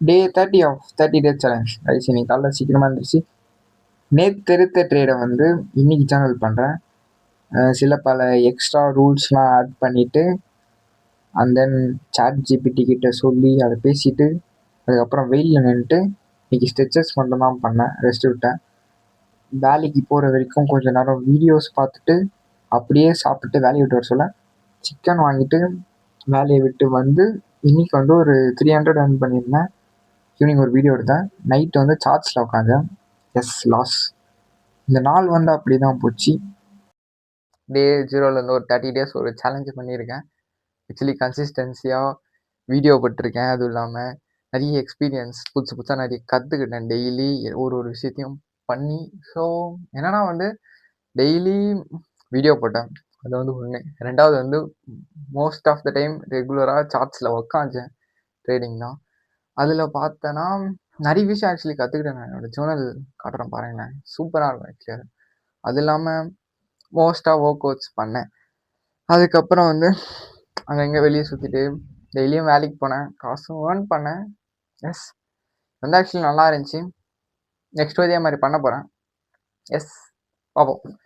Day 30 of 30 days challenge rise. இன்னைக்கு காலைல சீக்கிரமாக இருந்துச்சு. நேற்று எடுத்த ட்ரேடை வந்து இன்னைக்கு சேனல் பண்ணுறேன். சில பல எக்ஸ்ட்ரா ரூல்ஸ்லாம் ஆட் பண்ணிவிட்டு அண்ட் தென் சாட் ஜிபிடி கிட்ட சொல்லி அதை பேசிட்டு அதுக்கப்புறம் வெயிலில் நின்றுட்டு இன்னைக்கு ஸ்ட்ரெச்சஸ் மட்டும் தான் பண்ணேன், ரெஸ்ட் விட்டேன். வேலைக்கு போகிற வரைக்கும் கொஞ்சம் நேரம் வீடியோஸ் பார்த்துட்டு அப்படியே சாப்பிட்டு வேலையை விட்டு வர சொல்ல சிக்கன் வாங்கிட்டு வேலையை விட்டு வந்து இன்னைக்கு வந்து ஒரு 300 earn பண்ணியிருந்தேன். ஈவினிங் ஒரு வீடியோ எடுத்தேன். நைட்டு வந்து சார்ட்ஸில் உட்காந்தேன். S loss. இந்த நாள் வந்து அப்படி தான் போச்சு. டே 0லேருந்து ஒரு 30 டேஸ் ஒரு சேலஞ்சு பண்ணியிருக்கேன். ஆக்சுவலி கன்சிஸ்டன்சியாக வீடியோ போட்டிருக்கேன். அதுவும் இல்லாமல் நிறைய எக்ஸ்பீரியன்ஸ் புதுசாக நிறைய கற்றுக்கிட்டேன். டெய்லி ஒரு விஷயத்தையும் பண்ணி. ஸோ என்னன்னா வந்து டெய்லி வீடியோ போட்டேன், அது வந்து ஒன்று. ரெண்டாவது வந்து மோஸ்ட் ஆஃப் த டைம் ரெகுலராக சார்ட்ஸில் உக்காந்தேன். ட்ரேடிங் தான். அதில் பார்த்தேன்னா நிறைய விஷயம் ஆக்சுவலி கற்றுக்கிட்டேன். நான் என்னோடய ஜேர்னல் காட்டுறேன் பாருங்களேன், சூப்பராக இருக்கும் ஆக்சுவலி. அது இல்லாமல் மோஸ்ட்டாக ஒர்க் அவுட்ஸ் பண்ணேன். அதுக்கப்புறம் வந்து அங்கங்கே வெளியே சுற்றிட்டு டெய்லியும் வேலைக்கு போனேன், காசும் ஏர்ன் பண்ணேன். எஸ் வந்து ஆக்சுவலி நல்லா இருந்துச்சு. நெக்ஸ்ட் இதே மாதிரி பண்ண போகிறேன். எஸ் பார்ப்போம்.